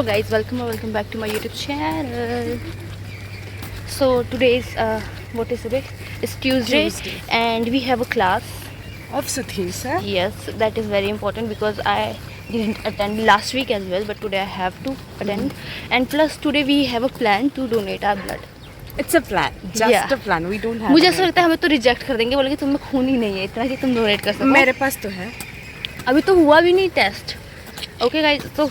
guys, welcome back to my YouTube channel. So today is what is today? It's Tuesday, and we have a class of Satish, sir. Yes, that is very important because I didn't attend last week as well, but today I have to attend. And plus today we have a plan to donate our blood. It's a plan, just a plan. We don't have. मुझे ऐसा लगता है हमें तो reject कर देंगे, बोलेंगे तुम में खून ही नहीं है इतना कि तुम डोनेट कर सको. मेरे पास तो है. अभी तो हुआ भी नहीं test. Okay guys, so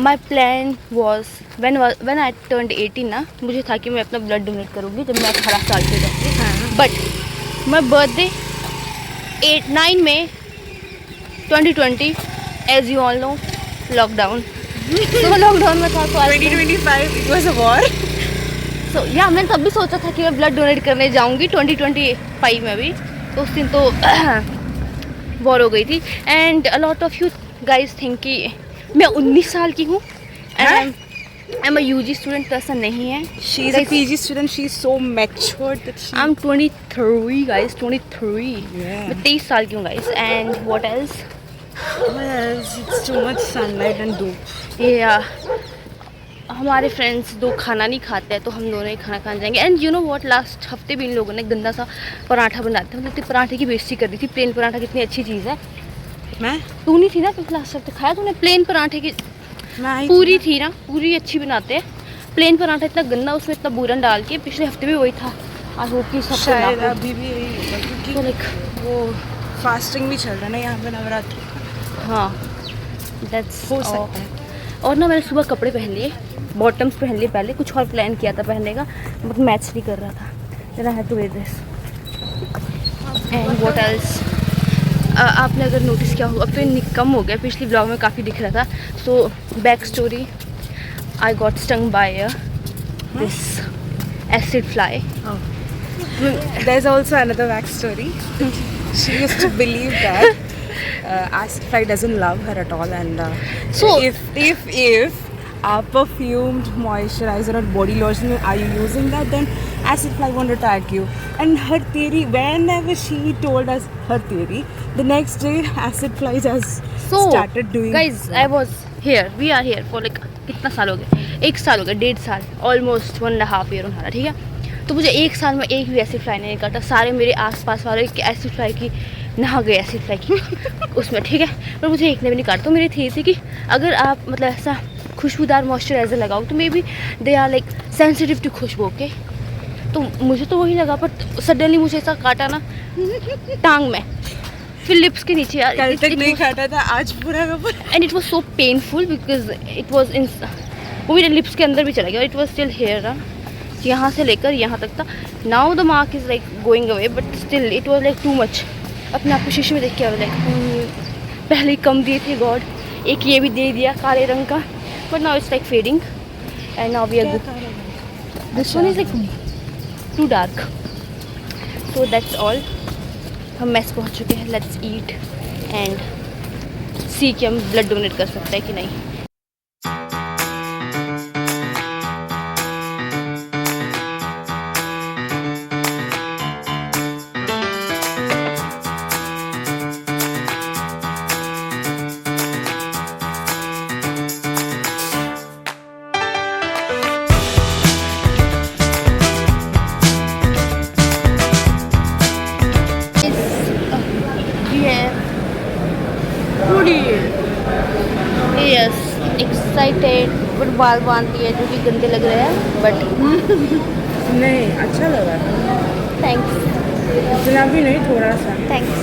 my plan was when I turned 18 ना, मुझे था कि मैं अपना ब्लड डोनेट करूँगी जब मैं 18 साल की हो जाऊँगी. But my birthday 9 May 2020, as you all know, lockdown. तो लॉकडाउन में था. तो 2025 it was a war. So yeah, मैंने तब भी सोचा था कि मैं ब्लड डोनेट करने जाऊँगी 2025 में भी. तो उस दिन तो वॉर हो गई थी. And a lot of you guys think कि मैं 19 साल की हूँ. And I am a UG student. तो ऐसा नहीं है. She is a PG student. She is so matured that she. I'm 23 guys. 23. Yeah. मैं 23 साल की हूँ guys. And what else? Well, it's too much sunlight and धूप. Yeah. हमारे फ्रेंड्स दो खाना नहीं खाते हैं तो हम दोनों ही खाना खाने जाएंगे. And you know what, last हफ्ते भी इन लोगों ने गंदा सा पराठा बनाते थे. मतलब पराठे की बेइज्जती कर दी थी. प्लेन पराठा कितनी अच्छी चीज़ है. मैं तू नहीं थी ना लास्ट हफ्ते? खाया तूने प्लेन पराठे की? पूरी थी ना, पूरी अच्छी बनाते हैं. प्लेन पराठा इतना गंदा, उसमें इतना बूरन डाल के. पिछले हफ्ते भी वही था. आई होप कि सब शायद अभी भी क्योंकि लाइक वो फास्टिंग भी चल रहा है ना यहाँ पे नवरात्रि. हाँ, दैट्स हो सकता है. और ना मैंने सुबह कपड़े पहन लिए, बॉटम्स पहन लिए. पहले कुछ और प्लान किया था पहनने का, बट मैच नहीं कर रहा था. Then I had to wear this. And what else, आपने अगर नोटिस किया हो, अब तो कम हो गया. पिछली ब्लॉग में काफ़ी दिख रहा था. So back story, I got stung by this acid fly. There's also another backstory. She used to believe that acid fly doesn't love her at all, and So if perfumed moisturizer or body lotion are you using that, then acid fly won't attack you. And her theory, whenever she told us her theory, the next day acid flies has started doing. Guys, I was here. We are here for like कितना साल हो गए? 1 साल हो गया, 1.5 साल, almost 1.5 year होना. ठीक है, तो मुझे 1 साल में एक भी एसिड फ्लाई नहीं काटा. सारे मेरे आसपास वाले एसिड फ्लाई की नहा गए एसिड फ्लाई की उसमें. ठीक है, पर मुझे एक ने भी नहीं काटा. तो मेरी थी कि अगर आप मतलब ऐसा खुशबूदार मॉइस्चराइज़र लगाओ तो maybe they are like sensitive to खुशबू. ओके, तो मुझे तो वही लगा, पर सडनली मुझे ऐसा काटा ना टांग में, फिर लिप्स के नीचे. यार कल तक नहीं काटा था, आज पूरा का पूरा. And it was so painful because it was in, वो मेरे लिप्स के अंदर भी चला गया. इट वॉज स्टिल हेयर, यहाँ से लेकर यहाँ तक था. Now the mark is like going away, but still it was like too much. अपने आप को शीशे में देख के और लाइक पहले ही कम दिए थे गॉड, एक ये भी दे दिया काले रंग का. But now it's like fading and now we are good. This one is like too dark. So that's all. हम मेस पहुँच चुके हैं. लेट्स ईट एंड सी कि हम ब्लड डोनेट कर सकते हैं कि नहीं. यस, एक्साइटेड, बट बाल बांधती है जो कि गंदे लग रहे हैं. बट नहीं, अच्छा लगा. थैंक्स. इतना भी नहीं, थोड़ा सा. थैंक्स.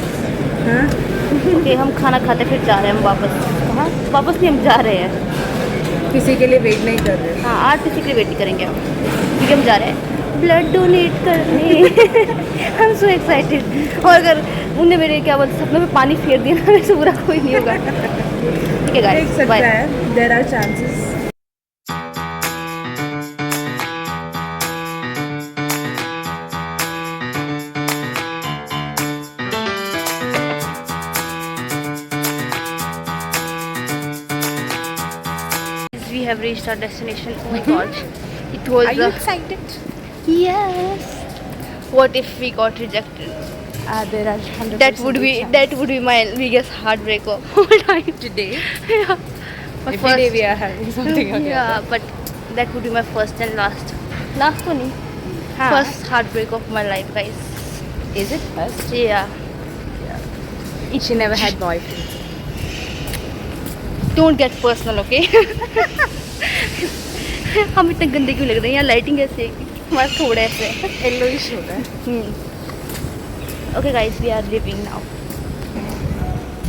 हाँ, ओके, हम खाना खाते फिर जा रहे हैं हम वापस. कहाँ वापस नहीं, हम जा रहे हैं. किसी के लिए वेट नहीं कर रहे. हाँ, आज किसी के लिए वेट नहीं करेंगे हम, क्योंकि हम जा रहे हैं ब्लड डोनेट करने. आई एम सो एक्साइटेड. और अगर उन्हें मेरे क्या बोलते सपनों में पानी फेर दिया ना, वैसे बुरा कोई नहीं होगा. ठीक है गाइस, सकता है. There are chances. We have reached our destination. Oh my god, it was. Are you excited? Yes. What if we got rejected? There are 100% That would be my biggest heartbreak of all time. today. Yeah. My Every day we are having something again. Yeah, but that would be my first and last. Last तो नहीं. हाँ. First heartbreak of my life, guys. Is it first? Yeah. She never had boyfriend. Don't get personal, okay? हम इतने गंदे क्यों लग रहे हैं? यहाँ लाइटिंग कैसे है? हमारा थोड़ा ऐसे है. Yellowish होता है. Okay, guys, we are leaving now.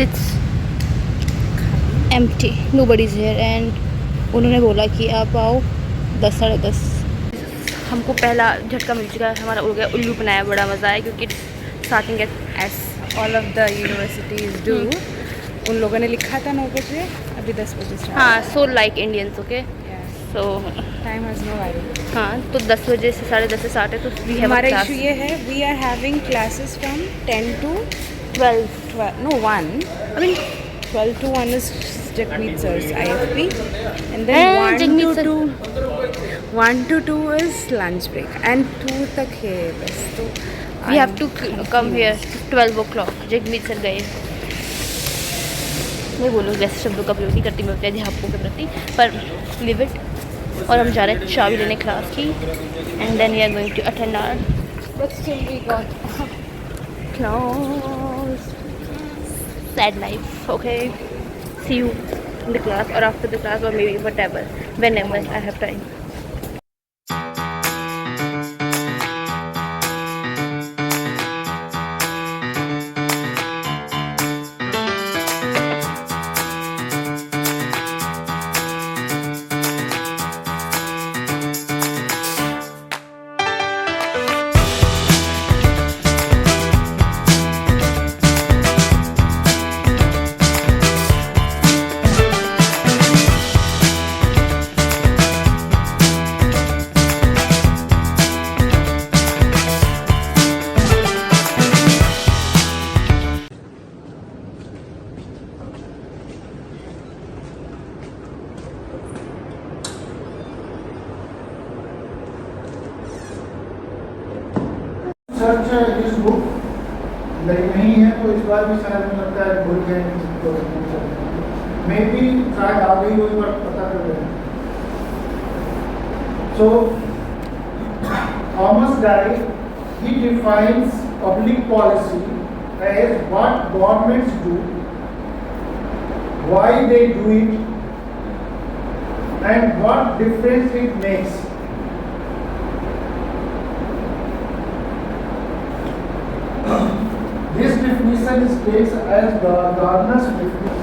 It's empty. Nobody's here, and उन्होंने बोला कि आप आओ 10 साढ़े 10. हमको पहला झटका मिल चुका है. हमारा उड़ गया उल्लू बनाया. बड़ा मज़ा आया क्योंकि starting at As all of the universities do. उन लोगों ने लिखा था 9 बजे, अभी 10 बजे start. हाँ, so like Indians, okay? Yes. So Time has no value. हाँ, तो 10 बजे से साढ़े 10 से स्टार्ट है. तो we have हमारा a class. इशू ये है, we are having classes from 10 to 12. 1. I mean 12 to 1 is Jagmeet sir's IFP, and then 1 Jagmeet to sir. 2 is lunch break, and 2 तक है बस. तो We have to come here 12 o'clock. Jagmeet sir गए. मैं बोलूँ वैसे शब्दों का प्रयोग नहीं करती मैं अपने अध्यापकों के प्रति, पर लिव इट. और हम जा रहे हैं चाबी लेने क्लास की. And then we are going to attend hour but still we got class. Sad life. Okay, see you in the class और आफ्टर द क्लास और maybe whatever whenever I have time. Search इस book लेकिन नहीं है तो इस बार भी शायद मुझे लगता है भूल गए. मे बी शायद आ गई हो पर पता कर रहे हैं. So Thomas Dye he defines public policy as what governments do, why they do it, and what difference it makes. This definition states as Gardner's definition.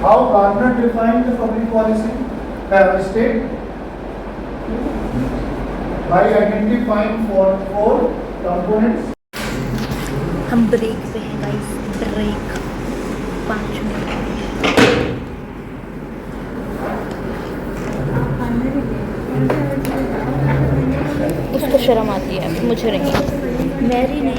How Gardner defined the public policy state? By identifying four components. हम break पे हैं guys. Break 5 minute. उसको शर्म आती है, मुझे नहीं. Mary ने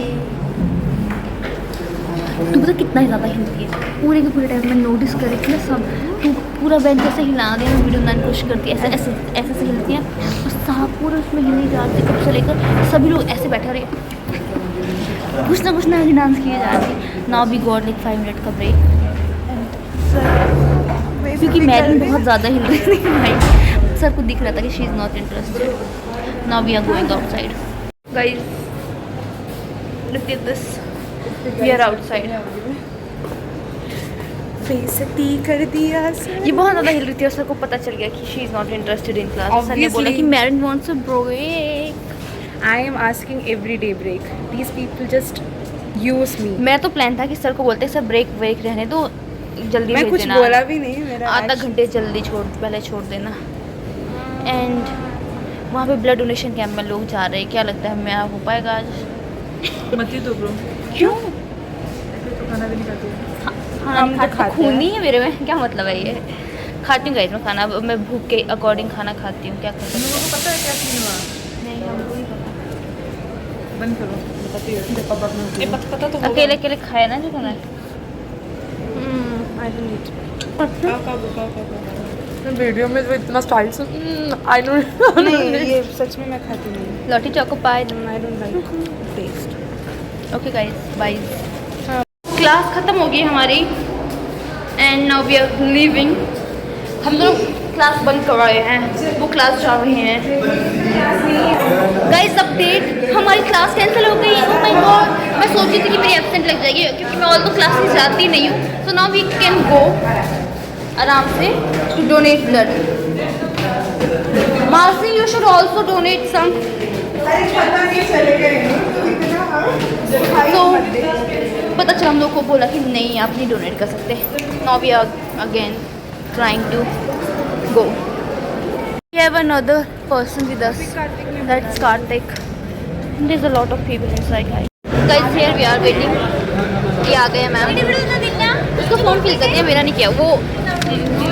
तू पता कितना ज़्यादा हिलती है. पूरे के पूरे टाइम में नोटिस करी थी ना सब. तू पूरा बेंच ऐसे हिला दे. वीडियो बनाने की कोशिश करती है. ऐसे ऐसे ऐसे से हिलती है और साफ पूरा उसमें हिलने जाती है. कब से लेकर सभी लोग ऐसे बैठे रहे. कुछ ना डांस किए जा रहे. Now we got like 5 minute का ब्रेक क्योंकि मैरिन बहुत ज़्यादा हिल रही थी भाई. सर को दिख रहा था कि she is not interested. Now we are going outside. Guys look at this. We are outside. बेइज्जती कर दिया सर. ये बहुत ज़्यादा हिल रही थी और सर को पता चल गया कि she is not interested in class. Sir ने बोला कि Marin wants a break. I am asking every day break. These people just use me. मैं तो प्लान था कि सर को बोलते सर ब्रेक रहने दो, जल्दी मैं भेज कुछ देना. बोला भी नहीं. मेरा आधा घंटे जल्दी पहले छोड़ देना. एंड वहाँ पे ब्लड डोनेशन कैंप में लोग जा रहे हैं. क्या लगता है मैं हो पाएगा आज? मत ही तो ब्रो. क्यों? तो खाना भी नहीं खाते. खाना हम नहीं तो खाती. खाते खून हैं. नहीं है मेरे में. क्या मतलब है ये? खाती हूँ गाइस मैं खाना. मैं भूख के अकॉर्डिंग खाना खाती हूँ. क्या कर सकते लोगों को पता है क्या सीन हुआ. नहीं, हमको नहीं पता. बंद करो. पता तो अकेले खाया ना जो खाना है. I don't eat. वीडियो में तो इतना स्टाइल से आई डोंट. नहीं ये सच में मैं खाती नहीं. Lotte choco pie. I don't like taste. Okay guys bye. Class ख़त्म हो गई हमारी and now we are leaving. हम दोनों क्लास बंद कर रहे हैं, वो क्लास जा रहे हैं। गाइस अपडेट, हमारी क्लास कैंसिल हो गई। ओह माय गॉड, मैं सोच रही थी कि मेरी एब्सेंट लग जाएगी क्योंकि मैं ऑल तो क्लासेस जाती नहीं हूँ। So now we can go आराम से टू डोनेट ब्लड। मासी you should also donate some. तो पता चला हम लोग को बोला कि नहीं आप नहीं डोनेट कर सकते। Now we are again trying to go. We have another person with us. That's Karthik. There's a lot of people inside, guys. Guys, here we are waiting. ये आ गए मैम। उसको फॉर्म फिल करते हैं, मेरा नहीं किया। वो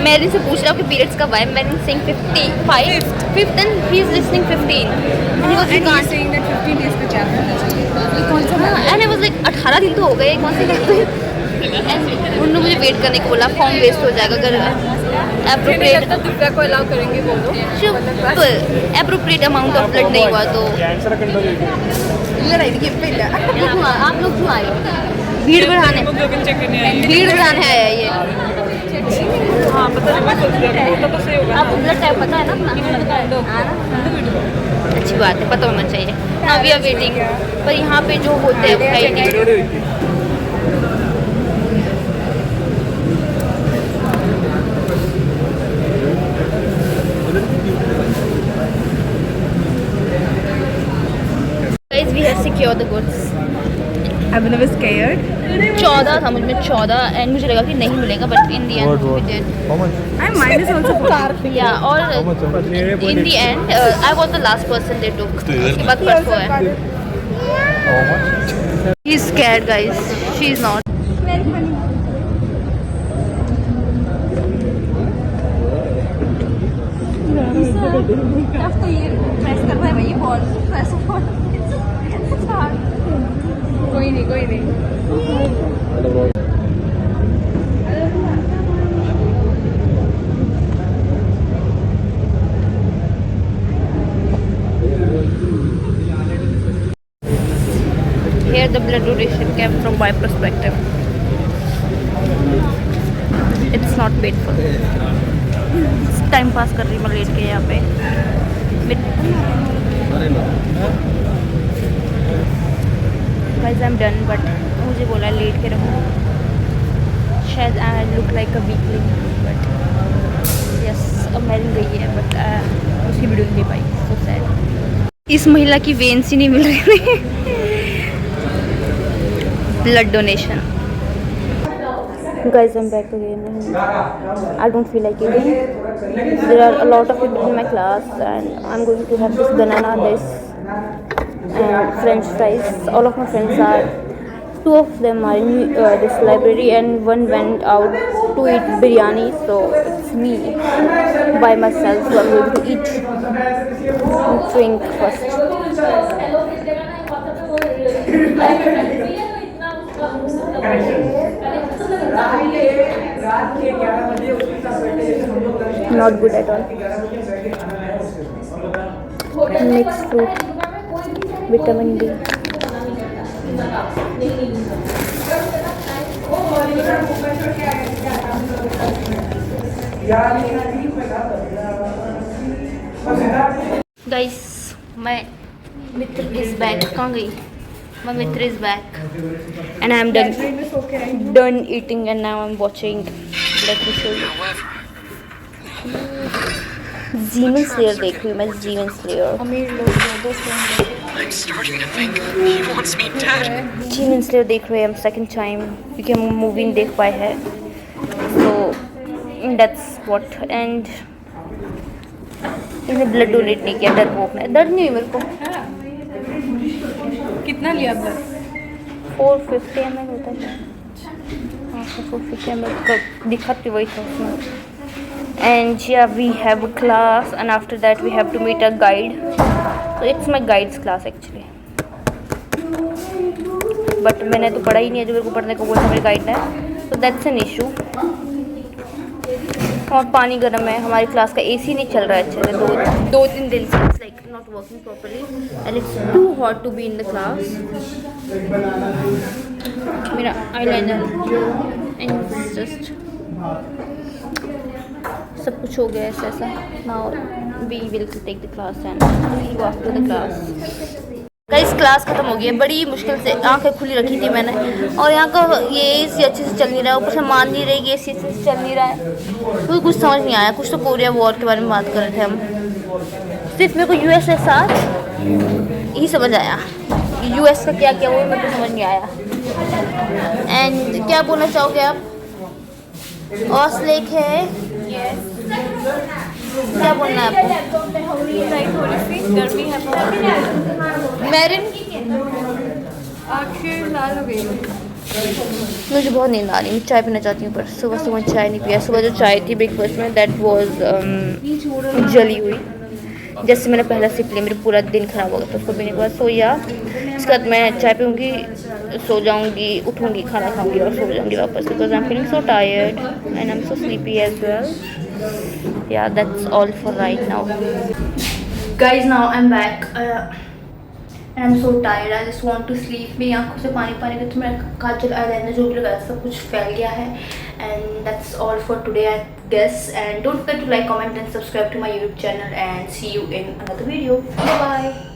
मेरे से पूछ रहा हूँ कि पीरियड्स कब आए। मैंने सिंग 55 5th and he is listening 15 and he was And he's saying that 15 days का chapter कौन सा? and I was like 18 दिन तो हो गए, कौन से करते हैं। उन्होंने मुझे वेट करने को बोला, फॉर्म वेस्ट हो जाएगा अगर एप्रोप्रिएट दिव्या को अलाउ करेंगे बोलो। एप्रोप्रिएट अमाउंट ऑफ ब्लड नहीं हुआ तो आप लोग क्यों आए? भीड़ बढ़ाने आया है ये। हाँ पता नहीं, मैं सोच रही हूँ तो सही होगा। आपको ब्लड टाइप पता है ना? अच्छी बात है, पता होना चाहिए। नाउ वी आर वेटिंग, पर यहाँ पे जो होते हैं वो है ही नहीं। Guys, we have secured the goods. I've never scared. 14 था मुझ में 14 एंड मुझे लगा कि नहीं मिलेगा but in the end we did. How much? And mine is also for या और in the end I was the last person they took. उसके बाद परसों है। How much? He is scared guys, she is not. कोई नहीं। Here the blood donation came from my perspective. It's not painful. Time pass कर रही मैं late के यहाँ पे। Guys, I'm done, but मुझे बोला लेट के रहो। शायद I look like a weakling, but yes, अब मैरिन गई है बट उसकी वीडियो नहीं ले पाई। So sad. इस महिला की वेन्स ही नहीं मिल रही। Blood donation. Guys, I'm back again. I don't feel like eating. There are a lot of people in my class, and I'm going to have this banana, this, and French fries. All of my friends are. 2 of them are in this library, and one went out to eat biryani. So it's me by myself. So I'm going to eat and drink first. Not good at all. Mixed fruit, vitamin D. Guys, my Mitra is back. कहाँ गई? My Mitra is back, and I am done eating, and now I'm watching. Let me show you. Demon Slayer देख रही हूँ मैं। Demon Slayer. I'm starting to think he wants me dead. Demon Slayer देख रहे हैं हम second time क्योंकि हम मूवी नहीं देख पाए हैं। So that's what. And इन्हें ब्लड डोनेट नहीं किया, डरपोक ने। दर्द नहीं हुई मेरे को। कितना लिया ब्लड? 450 ml होता है। हाँ 450 ml का दिखा तो वही था उसमें। And yeah, we have a class, and after that we have to meet a guide. So it's my guide's class actually. But मैंने तो पढ़ा ही नहीं है जो मेरे को पढ़ने को बोला मेरे गाइड ने। So that's an issue. और पानी गर्म है। हमारी क्लास का AC नहीं चल रहा है अच्छे से। दो तीन दिन से it's like not working properly, and it's too hot to be in the class. मेरा eyeliner and it's just सब कुछ हो गया ऐसा ऐसा. Now we will take the class and go after the class. Guys class खत्म हो गई है. बड़ी मुश्किल से आंखें खुली रखी थी मैंने, और यहाँ का ये एसी अच्छे से चल नहीं रहा है, ऊपर से मान नहीं रही कि एसी अच्छे से चल नहीं रहा है. तो कुछ समझ नहीं आया. कुछ तो कोरिया वॉर के बारे में बात कर रहे थे हम. सिर्फ मेरे को यूएस के साथ ही समझ आया. यूएस का क्या क्या वो मेरे को समझ नहीं आया. एंड क्या बोलना चाहोगे आप? ऑस लेक है. क्या बोलना है आपको? गर्मी है मैरिन, आखिर लाल हो गई. मुझे बहुत नींद आ रही है. मैं चाय पीना चाहती हूँ, पर सुबह सुबह चाय नहीं पिया. सुबह जो चाय थी ब्रेकफास्ट में दैट वाज जली हुई. जैसे मैंने पहला सिप लिया, मेरा पूरा दिन ख़राब हो गया. तो उसको पीने के बाद सोया. इसके बाद मैं चाय पीऊँगी, सो जाऊँगी, उठूँगी, खाना खाऊँगी और सो जाऊँगी वापस. Because I am feeling so tired and I am so sleepy as well. Yeah, that's all for right now. Guys, now I'm back and I'm so tired. I just want to sleep. मेरी आँखों से पानी पानी का, तो मेरा काजल eyeliner जो भी लगाया सब कुछ फैल गया है. And that's all for today, I guess. And don't forget to like, comment and subscribe to my YouTube channel, and see you in another video. Bye bye.